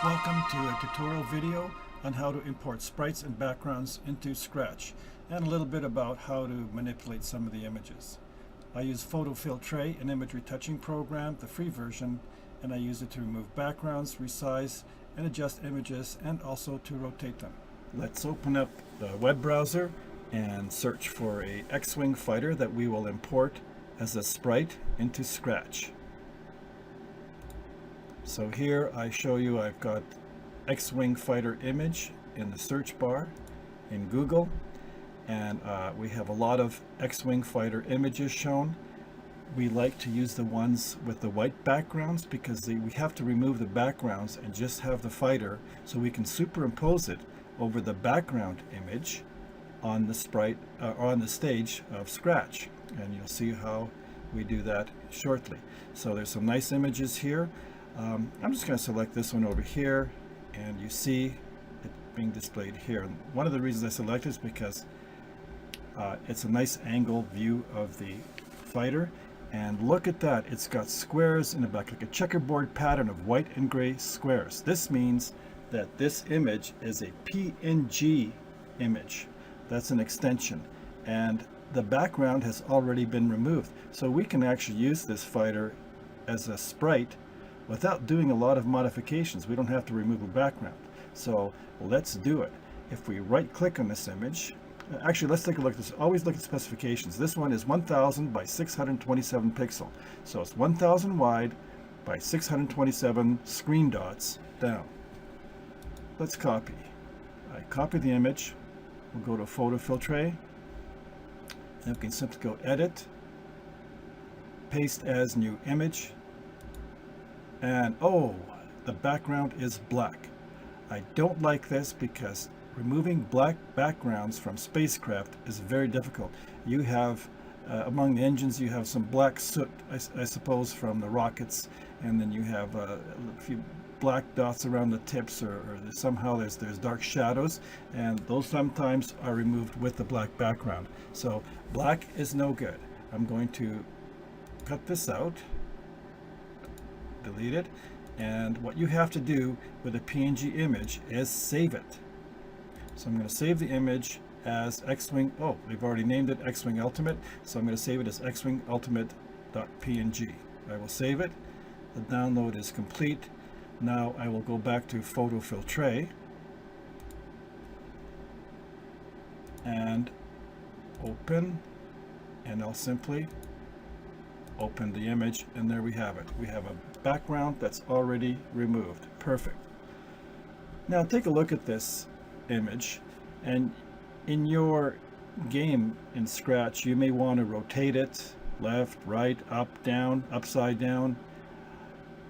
Welcome to a tutorial video on how to import sprites and backgrounds into Scratch, and a little bit about how to manipulate some of the images. I use PhotoFiltre, an image retouching program, the free version, and I use it to remove backgrounds, resize, and adjust images, and also to rotate them. Let's open up the web browser and search for a X-Wing fighter that we will import as a sprite into Scratch. So here I show you I've got X-Wing fighter image in the search bar in Google, and we have a lot of X-Wing fighter images shown. We like to use the ones with the white backgrounds because we have to remove the backgrounds and just have the fighter, so we can superimpose it over the background image on the sprite on the stage of Scratch, and you'll see how we do that shortly. So there's some nice images here. I'm just going to select this one over here, and you see it being displayed here. And one of the reasons I select it is because it's a nice angle view of the fighter, and look at that, it's got squares in the back, like a checkerboard pattern of white and gray squares. This means that this image is a PNG image. That's an extension, and the background has already been removed, so we can actually use this fighter as a sprite without doing a lot of modifications. We don't have to remove a background. So let's do it. If we right click on this image, actually let's take a look at this. Always look at specifications. This one is 1000 by 627 pixel. So it's 1000 wide by 627 screen dots down. Let's copy. I copy the image. We'll go to PhotoFiltre, and we can simply go edit, paste as new image, and oh, the background is black. I don't like this because removing black backgrounds from spacecraft is very difficult. You have among the engines, you have some black soot, I suppose, from the rockets, and then you have a few black dots around the tips, or somehow there's dark shadows, and those sometimes are removed with the black background. So black is no good. I'm going to cut this out, delete it, and what you have to do with a PNG image is save it. So I'm going to save the image as X-Wing. Oh, they've already named it X-Wing Ultimate, so I'm going to save it as X-Wing Ultimate.png. I will save it. The download is complete. Now I will go back to PhotoFiltre and open, and I'll simply open the image, and there we have it. We have a background that's already removed. Perfect. Now take a look at this image, and in your game in Scratch you may want to rotate it left, right, up, down, upside down,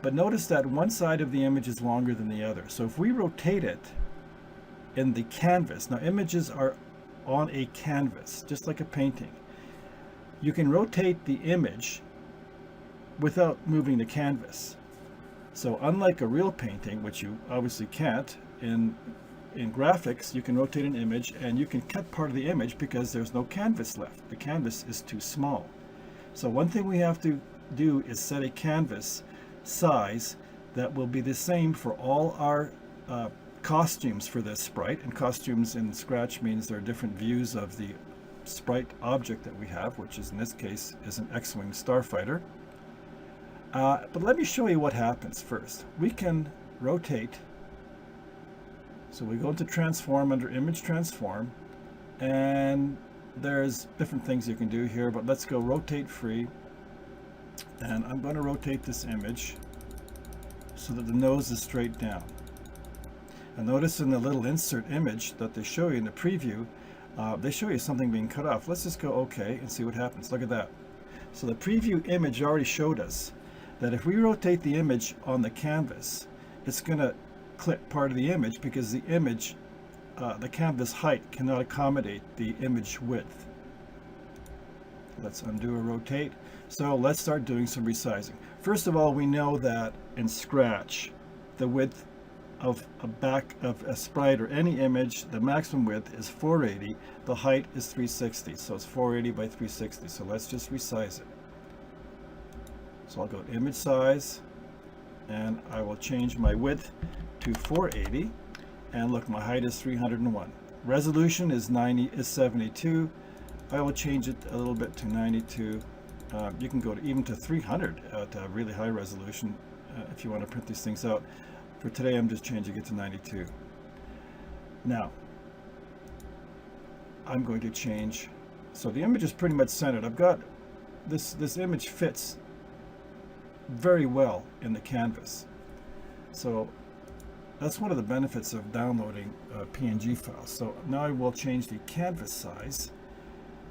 but notice that one side of the image is longer than the other. So if we rotate it in the canvas, now images are on a canvas just like a painting. You can rotate the image without moving the canvas. So unlike a real painting, which you obviously can't, in graphics you can rotate an image and you can cut part of the image because there's no canvas left. The canvas is too small. So one thing we have to do is set a canvas size that will be the same for all our costumes for this sprite. And costumes in Scratch means there are different views of the sprite object that we have, which is in this case is an X-Wing starfighter. But let me show you what happens first. We can rotate. So we go to transform under image transform, and there's different things you can do here, but let's go rotate free, and I'm going to rotate this image so that the nose is straight down. And notice in the little insert image that they show you in the preview, they show you something being cut off. Let's just go OK and see what happens. Look at that. So the preview image already showed us that if we rotate the image on the canvas, it's going to clip part of the image because the image, the canvas height cannot accommodate the image width. Let's undo a rotate. So let's start doing some resizing. First of all, we know that in Scratch, the width of a sprite or any image, the maximum width is 480, the height is 360, so it's 480 by 360. So let's just resize it. So I'll go to image size, and I will change my width to 480, and look, my height is 301. Resolution is 72. I will change it a little bit to 92. You can go to even to 300 at really high resolution if you want to print these things out. For today, I'm just changing it to 92. Now, I'm going to change, so the image is pretty much centered. I've got this image fits very well in the canvas. So that's one of the benefits of downloading PNG files. So now I will change the canvas size,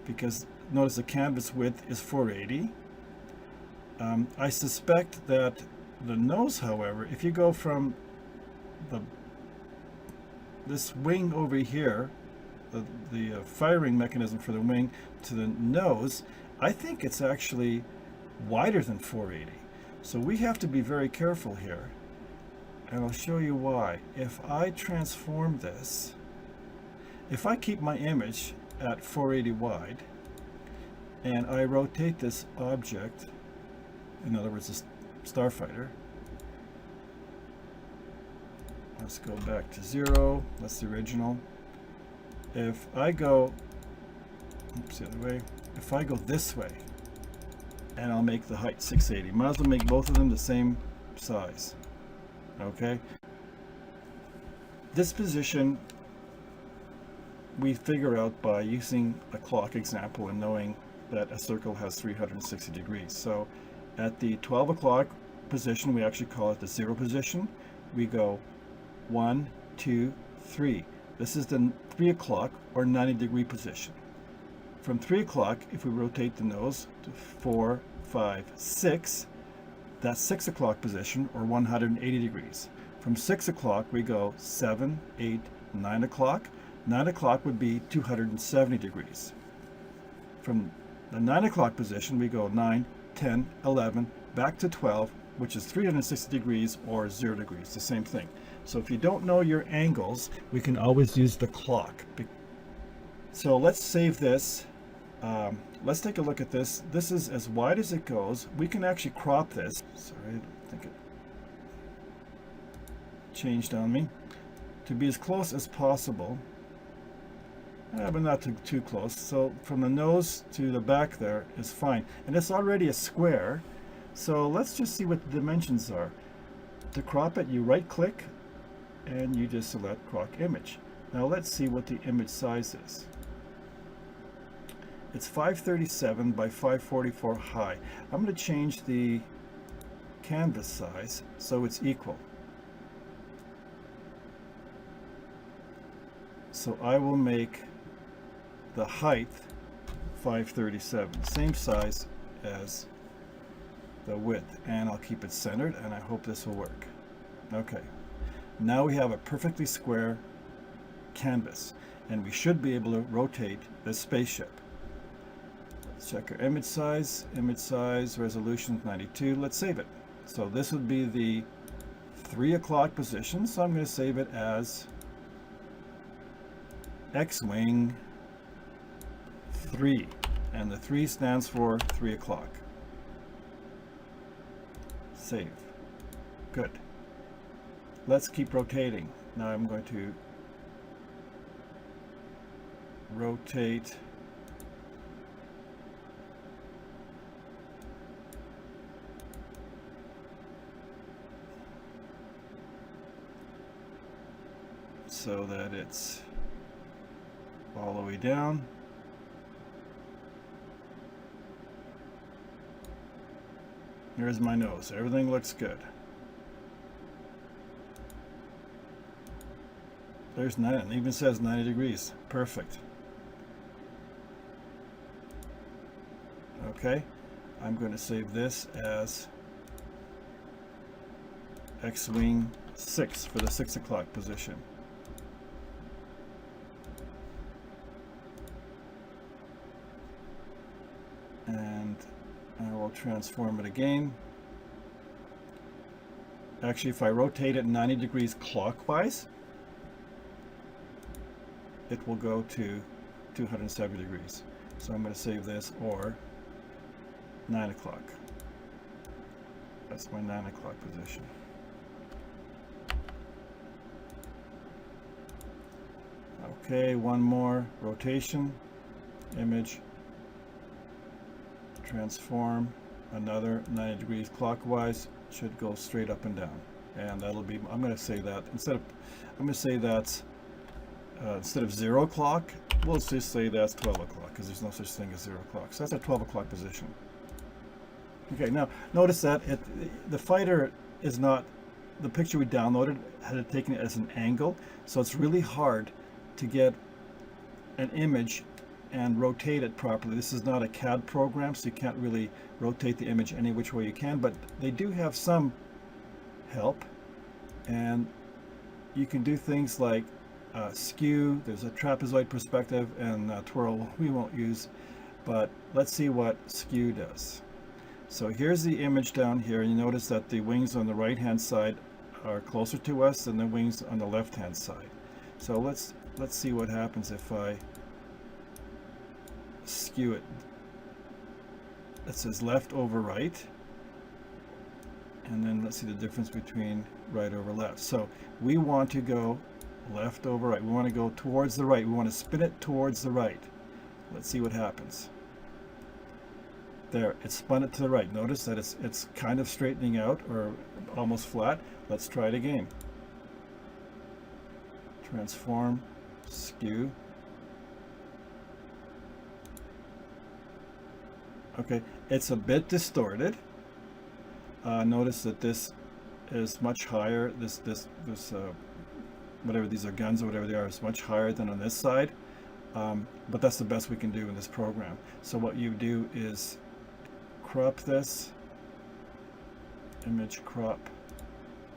because notice the canvas width is 480. I suspect that the nose, however, if you go from this wing over here, the firing mechanism for the wing, to the nose, I think it's actually wider than 480. So we have to be very careful here, and I'll show you why. If I transform this, if I keep my image at 480 wide and I rotate this object, in other words the starfighter, let's go back to 0, that's the original. If I go, oops, the other way, if I go this way, and I'll make the height 680, might as well make both of them the same size. Okay, this position we figure out by using a clock example and knowing that a circle has 360 degrees. So at the 12 o'clock position, we actually call it the 0 position. We go 1, 2, 3. This is the 3 o'clock or 90-degree position. From 3 o'clock, if we rotate the nose to 4, 5, 6, that's 6 o'clock position, or 180 degrees. From 6 o'clock, we go 7, 8, 9 o'clock. 9 o'clock would be 270 degrees. From the 9 o'clock position, we go 9, 10, 11, back to 12, which is 360 degrees or 0 degrees, the same thing. So if you don't know your angles, we can always use the clock. So let's save this. Let's take a look at this. This is as wide as it goes. We can actually crop this. Sorry, I don't think it changed on me. To be as close as possible, but not too close. So from the nose to the back there is fine. And it's already a square. So let's just see what the dimensions are. To crop it, you right click and you just select crop image. Now let's see what the image size is. It's 537 by 544 high. I'm going to change the canvas size so it's equal. So I will make the height 537, same size as the width, and I'll keep it centered, and I hope this will work. Okay, now we have a perfectly square canvas, and we should be able to rotate this spaceship. Let's check our image size, resolution 92. Let's save it. So this would be the 3 o'clock position, so I'm going to save it as X-Wing 3, and the 3 stands for 3 o'clock. Save. Good. Let's keep rotating. Now I'm going to rotate so that it's all the way down. Here's my nose. Everything looks good. There's 9. It even says 90 degrees. Perfect. Okay. I'm going to save this as X-Wing 6 for the 6 o'clock position. And I will transform it again. Actually, if I rotate it 90 degrees clockwise, it will go to 270 degrees. So I'm going to save this, or 9 o'clock. That's my 9 o'clock position. Okay, one more rotation, image, transform, another 90 degrees clockwise, should go straight up and down. And that'll be, I'm going to say that instead of 0 o'clock, we'll just say that's 12 o'clock, because there's no such thing as 0 o'clock. So that's a 12 o'clock position. Okay, now notice that the fighter is not, the picture we downloaded had it taken it as an angle, so it's really hard to get an image and rotate it properly. This is not a CAD program, so you can't really rotate the image any which way you can, but they do have some help, and you can do things like skew. There's a trapezoid perspective and twirl we won't use, but let's see what skew does. So here's the image down here, and you notice that the wings on the right hand side are closer to us than the wings on the left hand side. So let's see what happens if I skew it. It says left over right, and then let's see the difference between right over left. So we want to go left over right. We want to go towards the right. We want to spin it towards the right. Let's see what happens. There, it spun it to the right. Notice that it's kind of straightening out, or almost flat. Let's try it again. Transform, skew. Okay, it's a bit distorted. Notice that this is much higher. This whatever these are, guns or whatever they are, is much higher than on this side. But that's the best we can do in this program. So what you do is crop this, image crop.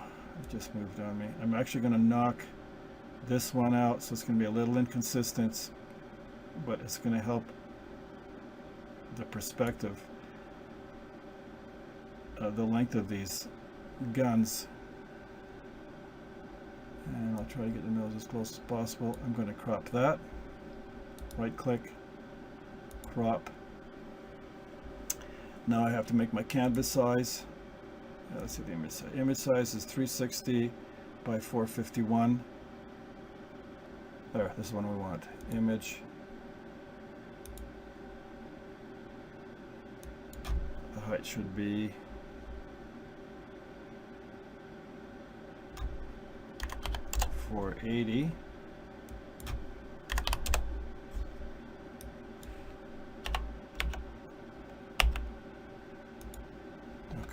It just moved on me. I'm actually going to knock this one out, so it's going to be a little inconsistent, but it's going to help the perspective, the length of these guns. And I'll try to get the nose as close as possible. I'm going to crop that. Right click, crop. Now I have to make my canvas size. Let's see the image size. Image size is 360 by 451. There, this is the one we want. Image. The height should be 480.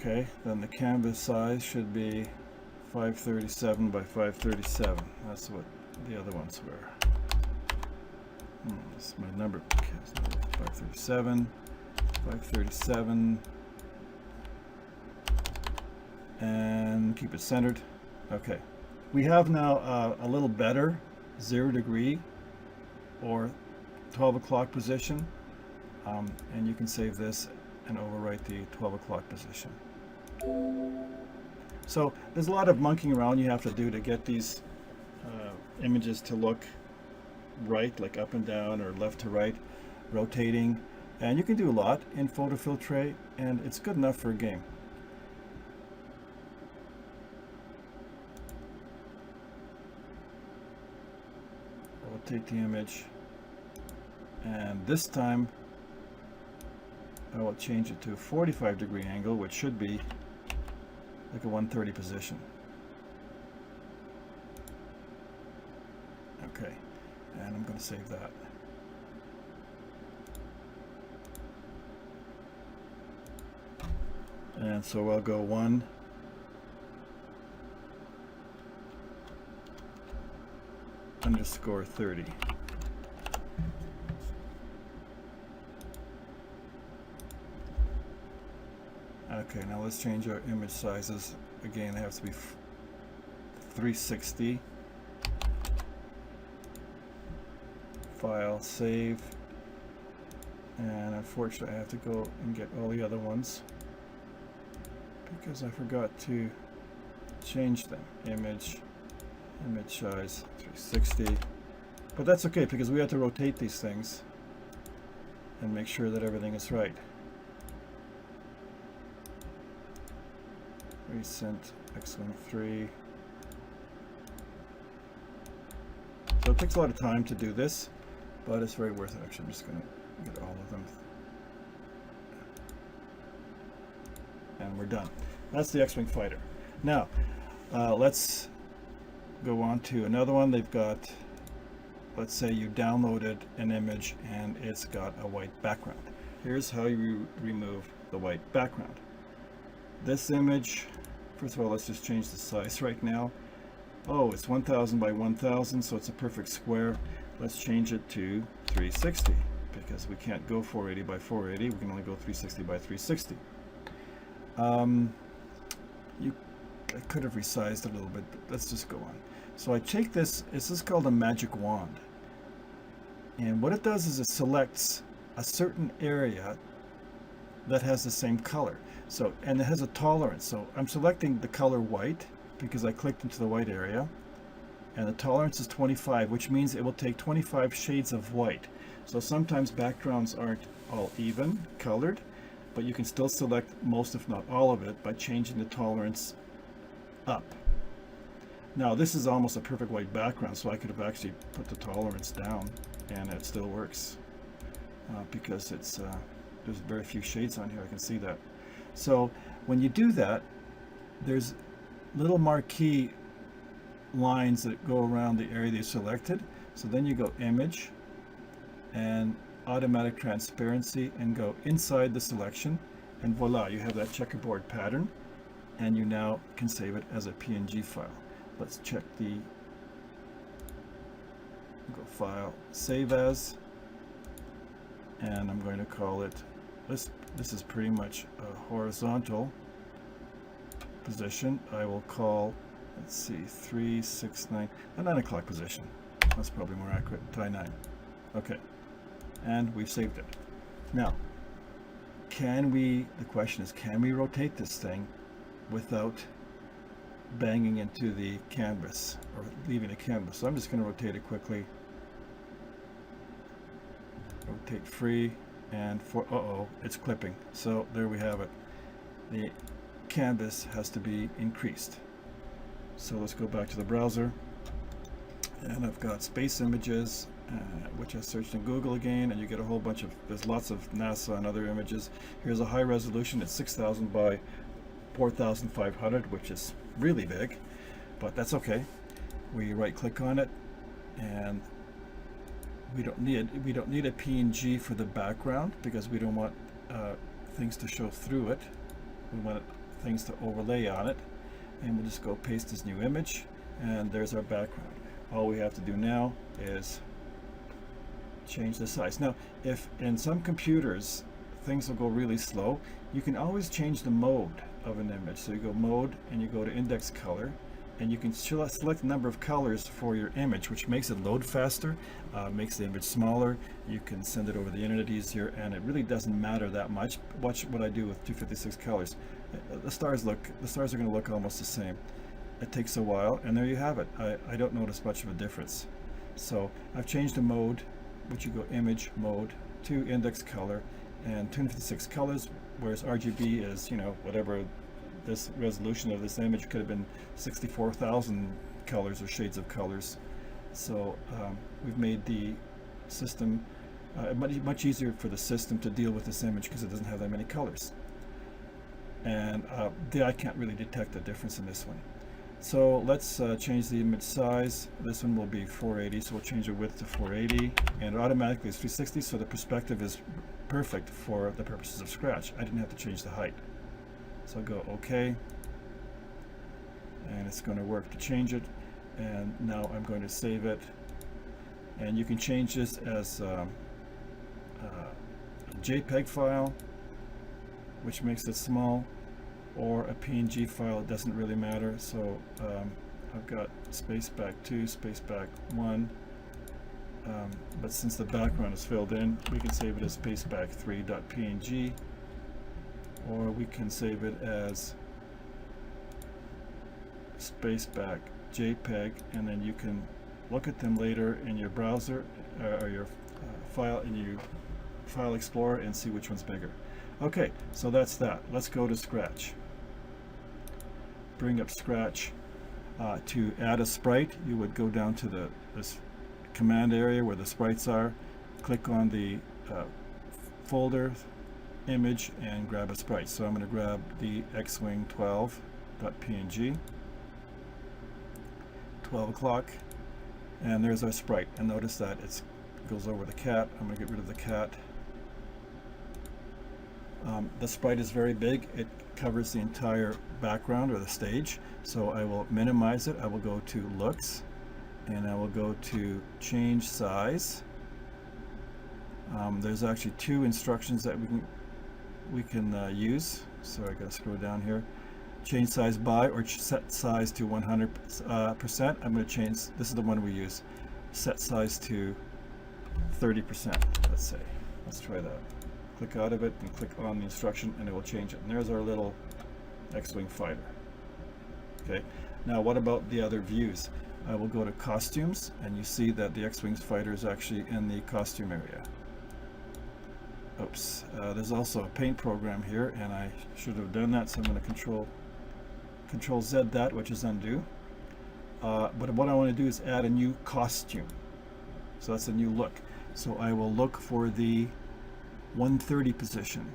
Okay, then the canvas size should be 537 by 537. That's what the other ones were. This is my number. Okay, so 537, 537, and keep it centered. Okay, we have now a little better 0 degree or 12 o'clock position, and you can save this and overwrite the 12 o'clock position. So there's a lot of monkeying around you have to do to get these images to look right, like up and down or left to right, rotating, and you can do a lot in PhotoFiltre, and it's good enough for a game. Rotate the image, and this time I will change it to a 45 degree angle, which should be like a 130 position. Okay, and I'm going to save that. And so I'll go 1_30. Okay, now let's change our image sizes. Again, they have to be 360. File, save. And unfortunately, I have to go and get all the other ones because I forgot to change them. Image size 360. But that's okay because we have to rotate these things and make sure that everything is right. recent X13. So it takes a lot of time to do this, but it's very worth it. Actually, I'm just going to get all of them. And we're done. That's the X-Wing fighter. Now, let's go on to another one. They've got, let's say you downloaded an image and it's got a white background. Here's how you remove the white background. This image, first of all, let's just change the size right now. Oh, it's 1000 by 1000, so it's a perfect square. Let's change it to 360 because we can't go 480 by 480. We can only go 360 by 360. I could have resized a little bit, but let's just go on. So I take this, this is called a magic wand. And what it does is it selects a certain area that has the same color. So, and it has a tolerance. So I'm selecting the color white because I clicked into the white area. And the tolerance is 25, which means it will take 25 shades of white. So sometimes backgrounds aren't all even colored, but you can still select most, if not all of it, by changing the tolerance up. Now this is almost a perfect white background, so I could have actually put the tolerance down and it still works because it's there's very few shades on here. I can see that. So when you do that, there's little marquee lines that go around the area they selected. So then you go image and automatic transparency and go inside the selection, and voila, you have that checkerboard pattern, and you now can save it as a PNG file. Let's check the, go file, save as, and I'm going to call it, this is pretty much a horizontal position. I will call, let's see, 369, a 9 o'clock position. That's probably more accurate, tie 9. Okay, and we've saved it. Now, the question is, can we rotate this thing without banging into the canvas or leaving the canvas? So I'm just going to rotate it quickly. Rotate free, and for, it's clipping. So there we have it. The canvas has to be increased. So let's go back to the browser, and I've got space images, which I searched in Google again, and you get a whole bunch of, there's lots of NASA and other images. Here's a high resolution. It's 6000 by 4500, which is really big, but that's okay. We right click on it, and we don't need a PNG for the background because we don't want things to show through it. We want things to overlay on it, and we'll just go paste this new image, and there's our background. All we have to do now is change the size. Now, if in some computers things will go really slow, you can always change the mode of an image. So you go mode and you go to index color, and you can select the number of colors for your image, which makes it load faster, makes the image smaller. You can send it over the internet easier, and it really doesn't matter that much. Watch what I do with 256 colors. The stars are going to look almost the same. It takes a while, and there you have it. I don't notice much of a difference. So I've changed the mode, which you go image mode to index color and 256 colors, whereas RGB is, you know, whatever this resolution of this image could have been 64,000 colors or shades of colors. So we've made the system much easier for the system to deal with this image because it doesn't have that many colors. And I can't really detect the difference in this one. So let's change the image size. This one will be 480, so we'll change the width to 480, and it automatically is 360, so the perspective is perfect for the purposes of Scratch. I didn't have to change the height. So I'll go OK, and it's going to work to change it, and now I'm going to save it. And you can change this as a JPEG file, which makes it small, or a PNG file. It doesn't really matter. So I've got spaceback 2, spaceback 1, but since the background is filled in, we can save it as spaceback 3.png, or we can save it as spaceback JPEG, and then you can look at them later in your browser or your file in your file explorer and see which one's bigger. Okay, so that's that. Let's go to Scratch. bring up Scratch to add a sprite, you would go down to this command area where the sprites are, click on the folder image and grab a sprite. So I'm going to grab the X-Wing 12.png, 12 o'clock, and there's our sprite. And notice that it goes over the cat. I'm going to get rid of the cat. The sprite is very big. It covers the entire background or the stage. So I will minimize it. I will go to looks and I will go to change size. There's actually two instructions that we can use. So I gotta scroll down here. Change size by or set size to 100%. I'm going to change, this is the one we use, set size to 30%, let's say. Let's try that. Click out of it and click on the instruction and it will change it. And there's our little X-Wing fighter. Okay, now what about the other views? I will go to costumes and you see that the X-Wing fighter is actually in the costume area. Oops, there's also a paint program here and I should have done that, so I'm going to Control Z that, which is undo. But what I want to do is add a new costume. So that's a new look. So I will look for the 130 position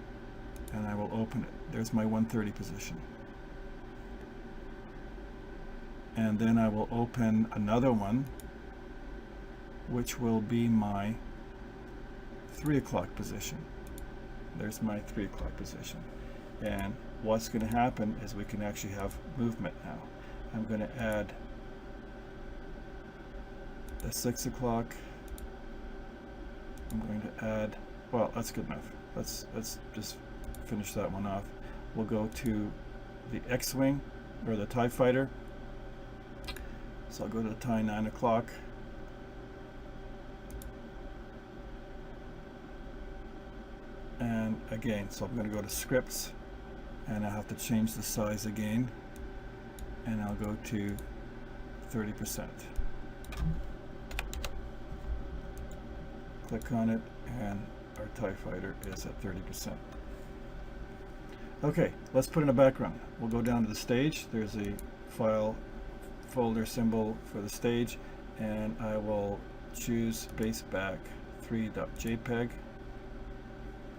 and I will open it. There's my 130 position. And then I will open another one, which will be my 3 o'clock position. There's my 3 o'clock position. And what's going to happen is we can actually have movement now. I'm going to add the 6 o'clock. I'm going to add, well, that's good enough. Let's just finish that one off. We'll go to the X-Wing or the TIE Fighter. So I'll go to the TIE 9 o'clock. And again, so I'm going to go to scripts and I have to change the size again and I'll go to 30%. Click on it and our TIE Fighter is at 30%. Okay, let's put in a background. We'll go down to the stage. There's a file folder symbol for the stage and I will choose baseback 3.jpg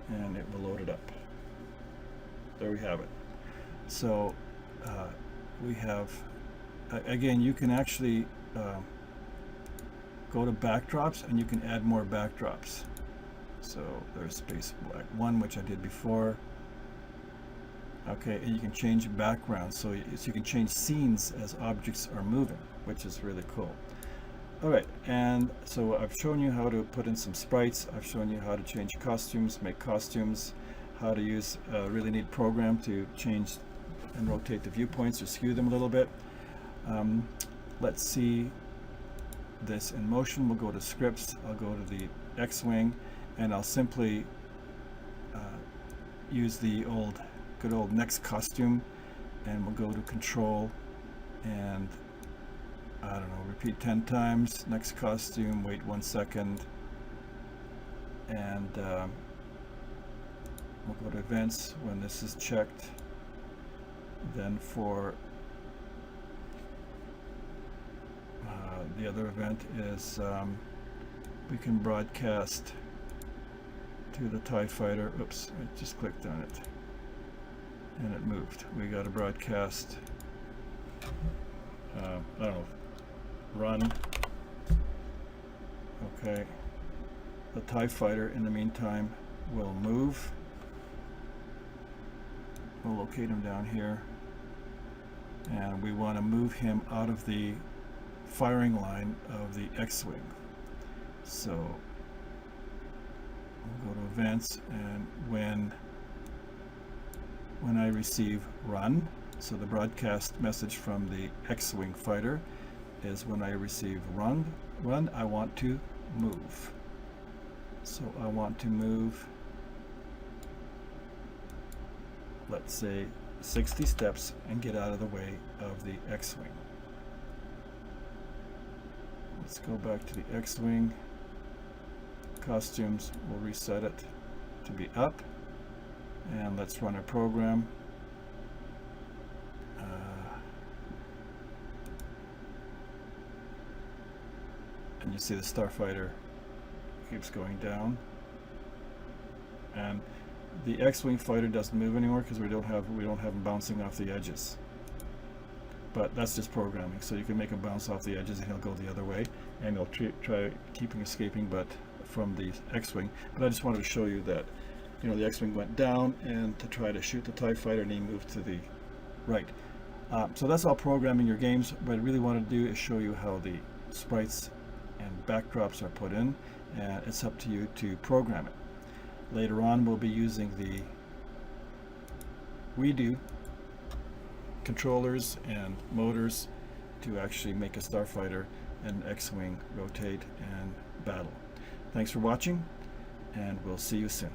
and it will load it up. There we have it. So we have, again, you can actually go to backdrops and you can add more backdrops. So there's space black 1, which I did before. Okay, and you can change backgrounds, so you can change scenes as objects are moving, which is really cool. All right, and so I've shown you how to put in some sprites. I've shown you how to change costumes, make costumes, how to use a really neat program to change and rotate the viewpoints or skew them a little bit. Let's see this in motion. We'll go to scripts. I'll go to the X-Wing and I'll simply use the good old next costume and we'll go to control and I don't know, repeat 10 times, next costume, wait 1 second, and we'll go to events when this is checked. Then for the other event is we can broadcast to the TIE Fighter. Oops, I just clicked on it and it moved. We got to broadcast, I don't know, run. Okay, the TIE Fighter in the meantime will move. We'll locate him down here and we want to move him out of the firing line of the X-Wing. So we'll go to events and when I receive run, so the broadcast message from the X-Wing fighter is when I receive run, I want to move. So I want to move, let's say 60 steps and get out of the way of the X-Wing. Let's go back to the X-Wing. Costumes, we'll reset it to be up. And let's run a program. and you see the starfighter keeps going down, and the X-wing fighter doesn't move anymore because we don't have them bouncing off the edges. But that's just programming, so you can make him bounce off the edges and he'll go the other way, and he'll try keeping escaping, but from the X-wing. But I just wanted to show you that, you know, the X-wing went down and to try to shoot the TIE fighter, and he moved to the right. So that's all programming your games. What I really want to do is show you how the sprites and backdrops are put in, and it's up to you to program it. Later on we'll be using the redo controllers and motors to actually make a starfighter and X-wing rotate and battle. Thanks for watching, and we'll see you soon.